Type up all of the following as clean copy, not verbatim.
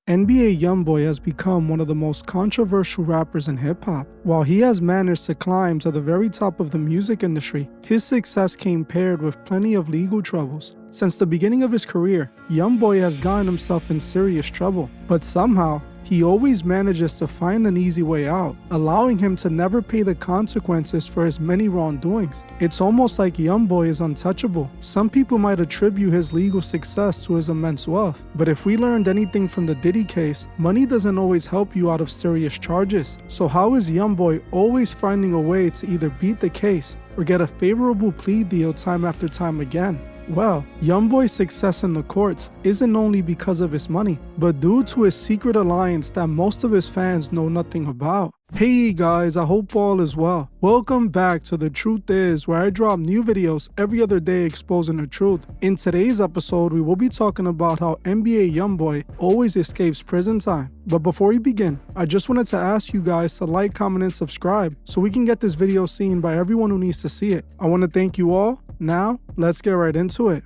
NBA Youngboy has become one of the most controversial rappers in hip-hop. While he has managed to climb to the very top of the music industry, his success came paired with plenty of legal troubles. Since the beginning of his career, Youngboy has gotten himself in serious trouble, but somehow, he always manages to find an easy way out, allowing him to never pay the consequences for his many wrongdoings. It's almost like Youngboy is untouchable. Some people might attribute his legal success to his immense wealth, but if we learned anything from the Diddy case, money doesn't always help you out of serious charges. So how is Youngboy always finding a way to either beat the case or get a favorable plea deal time after time again? Well, Youngboy's success in the courts isn't only because of his money, but due to his secret alliance that most of his fans know nothing about. Hey guys, I hope all is well. Welcome back to The Truth Is, where I drop new videos every other day exposing the truth. In today's episode, we will be talking about how NBA Youngboy always escapes prison time. But before we begin, I just wanted to ask you guys to like, comment, and subscribe so we can get this video seen by everyone who needs to see it. I want to thank you all. Now, let's get right into it.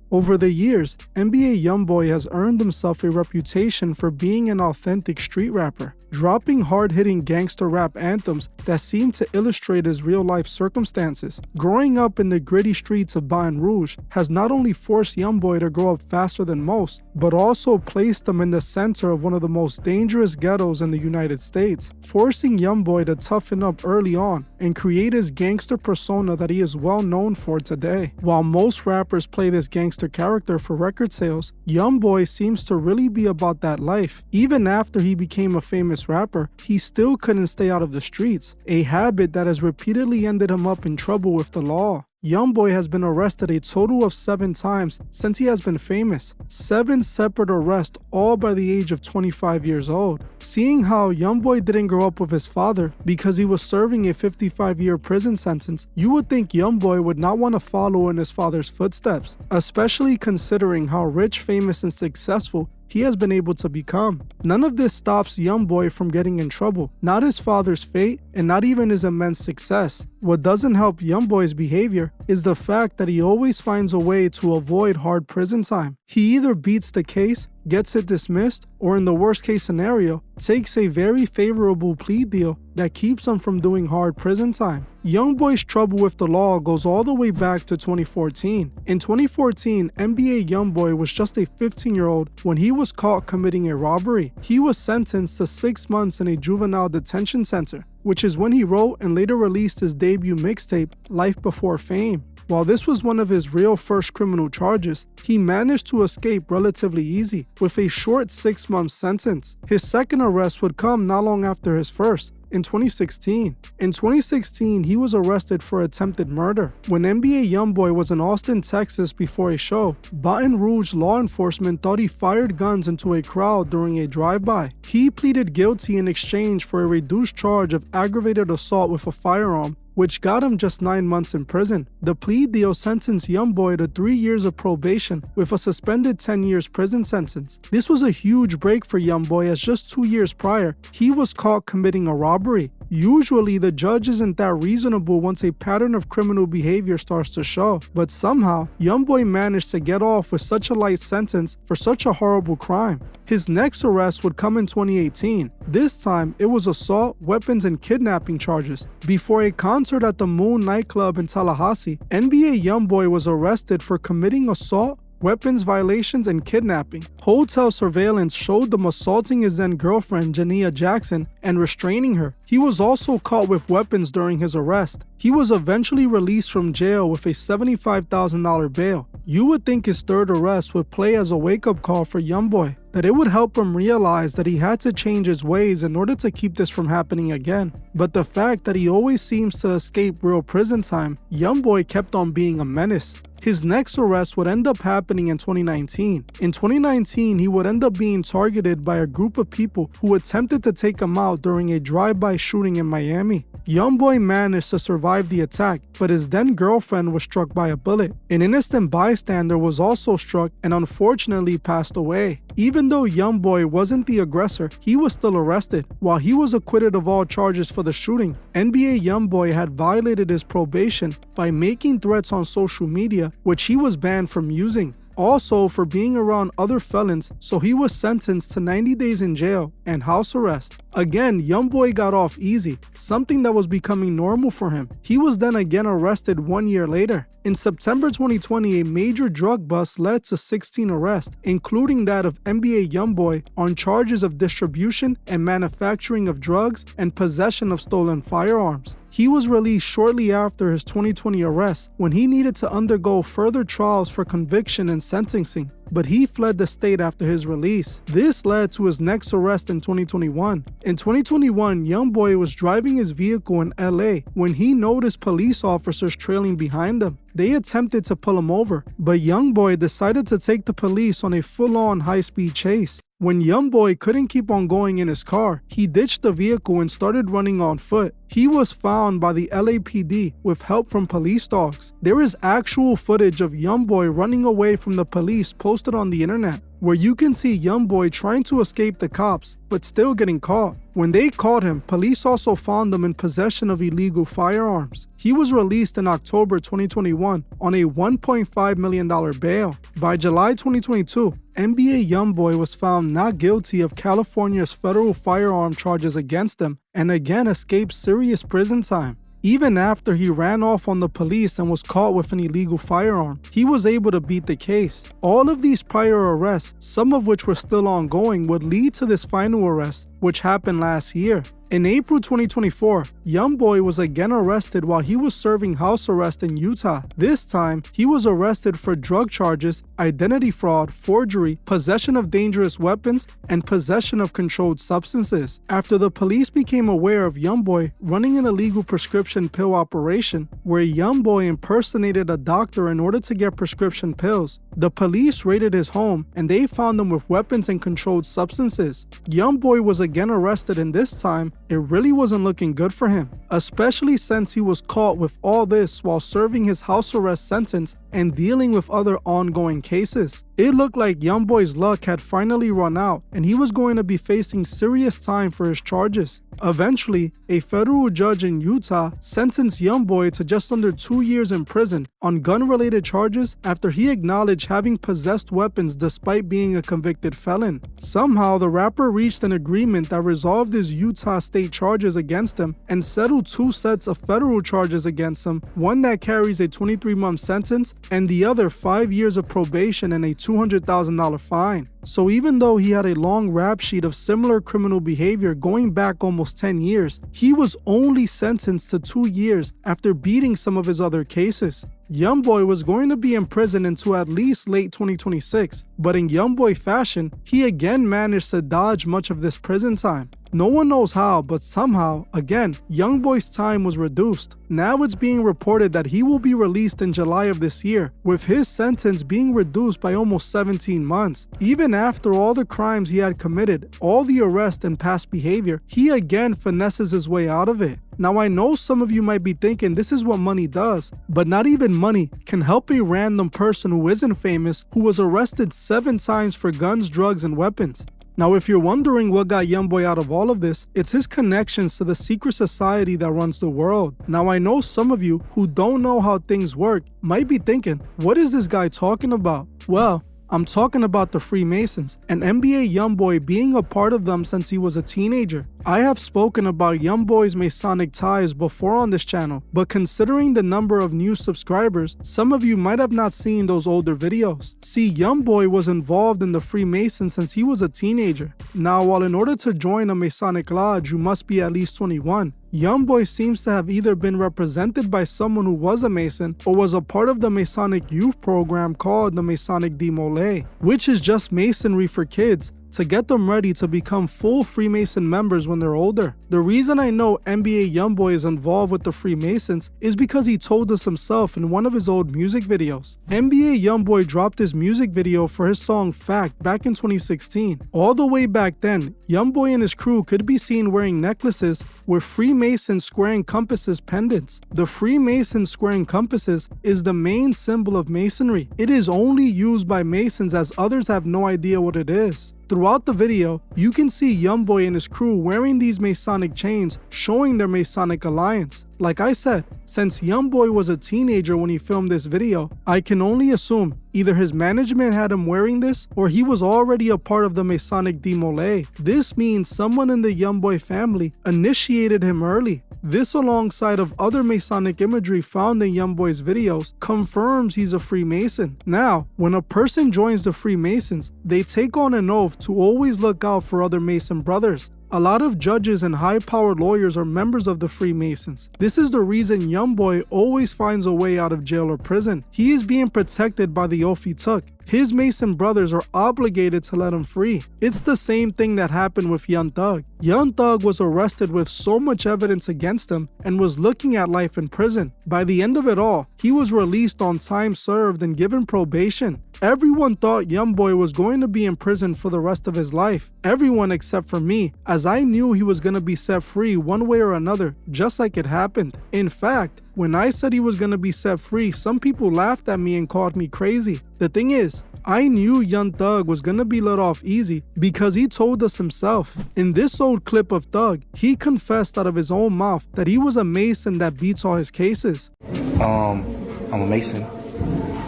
Over the years, NBA Youngboy has earned himself a reputation for being an authentic street rapper, dropping hard-hitting gangster rap anthems that seem to illustrate his real-life circumstances. Growing up in the gritty streets of Baton Rouge has not only forced Youngboy to grow up faster than most, but also placed him in the center of one of the most dangerous ghettos in the United States, forcing Youngboy to toughen up early on and create his gangster persona that he is well known for today. While most rappers play this gangster character for record sales, Youngboy seems to really be about that life. Even after he became a famous rapper, he still couldn't stay out of the streets, a habit that has repeatedly ended him up in trouble with the law. Youngboy has been arrested a total of 7 times since he has been famous. 7 separate arrests, all by the age of 25 years old. Seeing how Youngboy didn't grow up with his father because he was serving a 55-year prison sentence, you would think Youngboy would not want to follow in his father's footsteps, especially considering how rich, famous, and successful he has been able to become. None of this stops Youngboy from getting in trouble, not his father's fate, and not even his immense success. What doesn't help Youngboy's behavior is the fact that he always finds a way to avoid hard prison time. He either beats the case, gets it dismissed, or in the worst case scenario, takes a very favorable plea deal that keeps him from doing hard prison time. Youngboy's trouble with the law goes all the way back to 2014. In 2014, NBA Youngboy was just a 15-year-old when he was caught committing a robbery. He was sentenced to 6 months in a juvenile detention center, which is when he wrote and later released his debut mixtape, Life Before Fame. While this was one of his real first criminal charges, he managed to escape relatively easy, with a short 6-month sentence. His second arrest would come not long after his first, in 2016. In 2016, he was arrested for attempted murder. When NBA Youngboy was in Austin, Texas before a show, Baton Rouge law enforcement thought he fired guns into a crowd during a drive-by. He pleaded guilty in exchange for a reduced charge of aggravated assault with a firearm, which got him just 9 months in prison. The plea deal sentenced Youngboy to 3 years of probation with a suspended 10 years prison sentence. This was a huge break for Youngboy, as just 2 years prior, he was caught committing a robbery. Usually, the judge isn't that reasonable once a pattern of criminal behavior starts to show, but somehow, Youngboy managed to get off with such a light sentence for such a horrible crime. His next arrest would come in 2018. This time, it was assault, weapons, and kidnapping charges. Before a concert at the Moon nightclub in Tallahassee, NBA Youngboy was arrested for committing assault, weapons violations, and kidnapping. Hotel surveillance showed them assaulting his then girlfriend, Jania Jackson, and restraining her. He was also caught with weapons during his arrest. He was eventually released from jail with a $75,000 bail. You would think his third arrest would play as a wake-up call for Youngboy, that it would help him realize that he had to change his ways in order to keep this from happening again. But the fact that he always seems to escape real prison time, Youngboy kept on being a menace. His next arrest would end up happening in 2019. In 2019, he would end up being targeted by a group of people who attempted to take him out during a drive-by shooting in Miami. Youngboy managed to survive the attack, but his then girlfriend was struck by a bullet. An innocent bystander was also struck and unfortunately passed away. Even though Youngboy wasn't the aggressor, he was still arrested. While he was acquitted of all charges for the shooting, NBA Youngboy had violated his probation by making threats on social media, which he was banned from using. also for being around other felons, so he was sentenced to 90 days in jail and house arrest. Again, Youngboy got off easy, something that was becoming normal for him. He was then again arrested 1 year later. In September 2020, a major drug bust led to 16 arrests, including that of NBA Youngboy on charges of distribution and manufacturing of drugs and possession of stolen firearms. He was released shortly after his 2020 arrest when he needed to undergo further trials for conviction and sentencing, but he fled the state after his release. This led to his next arrest in 2021. In 2021, Youngboy was driving his vehicle in LA when he noticed police officers trailing behind him. They attempted to pull him over, but Youngboy decided to take the police on a full-on high-speed chase. When Youngboy couldn't keep on going in his car, he ditched the vehicle and started running on foot. He was found by the LAPD with help from police dogs. There is actual footage of Youngboy running away from the police posted on the internet, where you can see Youngboy trying to escape the cops, but still getting caught. When they caught him, police also found him in possession of illegal firearms. He was released in October 2021 on a $1.5 million bail. By July 2022, NBA Youngboy was found not guilty of California's federal firearm charges against him and again escaped serious prison time. Even after he ran off on the police and was caught with an illegal firearm, he was able to beat the case. All of these prior arrests, some of which were still ongoing, would lead to this final arrest, which happened last year. In April 2024, Youngboy was again arrested while he was serving house arrest in Utah. This time, he was arrested for drug charges, identity fraud, forgery, possession of dangerous weapons, and possession of controlled substances. After the police became aware of Youngboy running an illegal prescription pill operation, where Youngboy impersonated a doctor in order to get prescription pills, the police raided his home and they found him with weapons and controlled substances. Youngboy was again arrested, and this time, it really wasn't looking good for him, especially since he was caught with all this while serving his house arrest sentence and dealing with other ongoing cases. It looked like Youngboy's luck had finally run out and he was going to be facing serious time for his charges. Eventually, a federal judge in Utah sentenced Youngboy to just under 2 years in prison on gun-related charges after he acknowledged having possessed weapons despite being a convicted felon. Somehow, the rapper reached an agreement that resolved his Utah state charges against him and settled 2 sets of federal charges against him, one that carries a 23-month sentence and the other 5 years of probation and a $200,000 fine. So even though he had a long rap sheet of similar criminal behavior going back almost 10 years, he was only sentenced to 2 years after beating some of his other cases. Youngboy was going to be in prison until at least late 2026, but in Youngboy fashion, he again managed to dodge much of this prison time. No one knows how, but somehow, again, Youngboy's time was reduced. Now it's being reported that he will be released in July of this year, with his sentence being reduced by almost 17 months. Even after all the crimes he had committed, all the arrest and past behavior, he again finesses his way out of it. Now I know some of you might be thinking this is what money does, but not even money can help a random person who isn't famous who was arrested 7 times for guns, drugs, and weapons. Now if you're wondering what got Youngboy out of all of this, it's his connections to the secret society that runs the world. Now I know some of you who don't know how things work might be thinking, what is this guy talking about? Well, I'm talking about the Freemasons, and NBA Youngboy being a part of them since he was a teenager. I have spoken about Youngboy's Masonic ties before on this channel, but considering the number of new subscribers, some of you might have not seen those older videos. See, Youngboy was involved in the Freemasons since he was a teenager. Now, while in order to join a Masonic lodge, you must be at least 21, Youngboy seems to have either been represented by someone who was a Mason or was a part of the Masonic youth program called the Masonic Demolay, which is just Masonry for kids to get them ready to become full Freemason members when they're older. The reason I know NBA Youngboy is involved with the Freemasons is because he told us himself in one of his old music videos. NBA Youngboy dropped his music video for his song Fact back in 2016. All the way back then, Youngboy and his crew could be seen wearing necklaces with Freemason squaring compasses pendants. The Freemason squaring compasses is the main symbol of Masonry. It is only used by Masons as others have no idea what it is. Throughout the video, you can see Youngboy and his crew wearing these Masonic chains, showing their Masonic alliance. Like I said, since Youngboy was a teenager when he filmed this video, I can only assume either his management had him wearing this or he was already a part of the Masonic Demole. This means someone in the Youngboy family initiated him early. This, alongside of other Masonic imagery found in Youngboy's videos, confirms he's a Freemason. Now, when a person joins the Freemasons, they take on an oath to always look out for other Mason brothers. A lot of judges and high-powered lawyers are members of the Freemasons. This is the reason Youngboy always finds a way out of jail or prison. He is being protected by the oath he took. His Mason brothers are obligated to let him free. It's the same thing that happened with Young Thug. Young Thug was arrested with so much evidence against him and was looking at life in prison. By the end of it all, he was released on time served and given probation. Everyone thought Youngboy was going to be in prison for the rest of his life. Everyone except for me, as I knew he was going to be set free one way or another, just like it happened. In fact, when I said he was going to be set free, some people laughed at me and called me crazy. The thing is, I knew Young Thug was gonna be let off easy because he told us himself. In this old clip of Thug, he confessed out of his own mouth that he was a Mason that beats all his cases. I'm a Mason.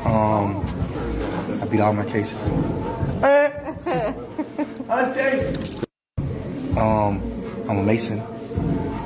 I beat all my cases. I'm a Mason.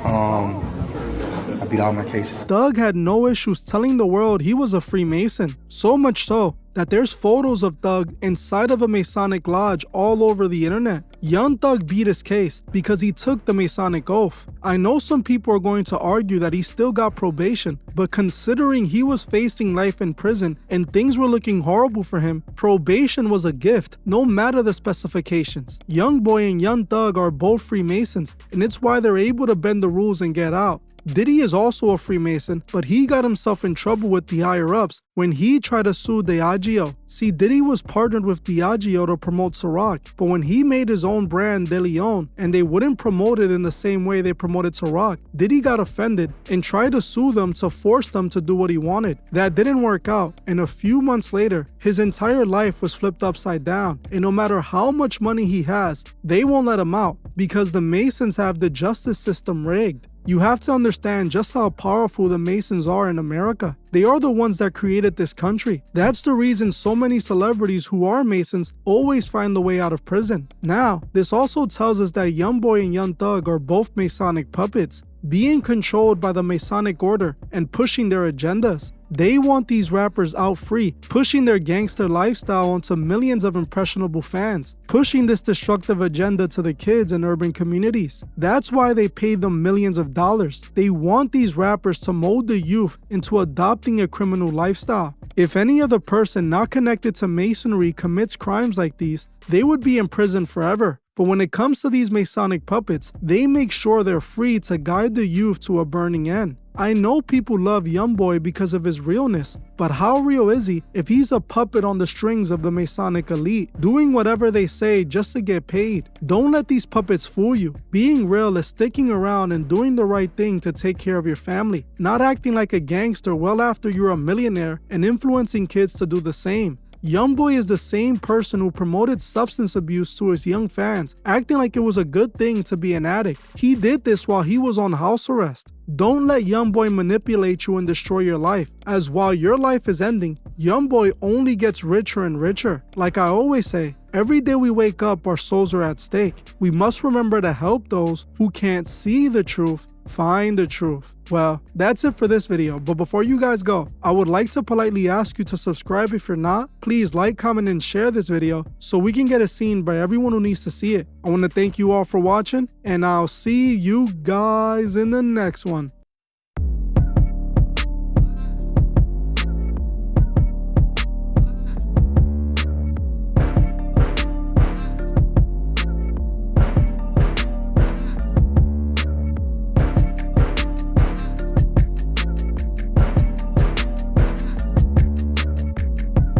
I beat all my cases. Thug had no issues telling the world he was a Freemason, so much so that there's photos of Thug inside of a Masonic lodge all over the internet. Young Thug beat his case because he took the Masonic oath. I know some people are going to argue that he still got probation, but considering he was facing life in prison and things were looking horrible for him, probation was a gift, no matter the specifications. Youngboy and Young Thug are both Freemasons, and it's why they're able to bend the rules and get out. Diddy is also a Freemason, but he got himself in trouble with the higher-ups when he tried to sue Diageo. See, Diddy was partnered with Diageo to promote Ciroc, but when he made his own brand De Leon and they wouldn't promote it in the same way they promoted Ciroc, Diddy got offended and tried to sue them to force them to do what he wanted. That didn't work out, and a few months later, his entire life was flipped upside down, and no matter how much money he has, they won't let him out because the Masons have the justice system rigged. You have to understand just how powerful the Masons are in America. They are the ones that created this country. That's the reason so many celebrities who are Masons always find the way out of prison. Now, this also tells us that Youngboy and Young Thug are both Masonic puppets, being controlled by the Masonic order and pushing their agendas. They want these rappers out free, pushing their gangster lifestyle onto millions of impressionable fans, pushing this destructive agenda to the kids in urban communities. That's why they pay them millions of dollars. They want these rappers to mold the youth into adopting a criminal lifestyle. If any other person not connected to Masonry commits crimes like these, they would be in prison forever. But when it comes to these Masonic puppets, they make sure they're free to guide the youth to a burning end. I know people love Youngboy because of his realness, but how real is he if he's a puppet on the strings of the Masonic elite, doing whatever they say just to get paid? Don't let these puppets fool you. Being real is sticking around and doing the right thing to take care of your family, not acting like a gangster well after you're a millionaire and influencing kids to do the same. Youngboy is the same person who promoted substance abuse to his young fans, acting like it was a good thing to be an addict. He did this while he was on house arrest. Don't let Youngboy manipulate you and destroy your life, as while your life is ending, Youngboy only gets richer and richer. Like I always say, every day we wake up, our souls are at stake. We must remember to help those who can't see the truth find the truth. Well, that's it for this video, but before you guys go, I would like to politely ask you to subscribe if you're not. Please like, comment, and share this video so we can get it seen by everyone who needs to see it. I want to thank you all for watching, and I'll see you guys in the next one.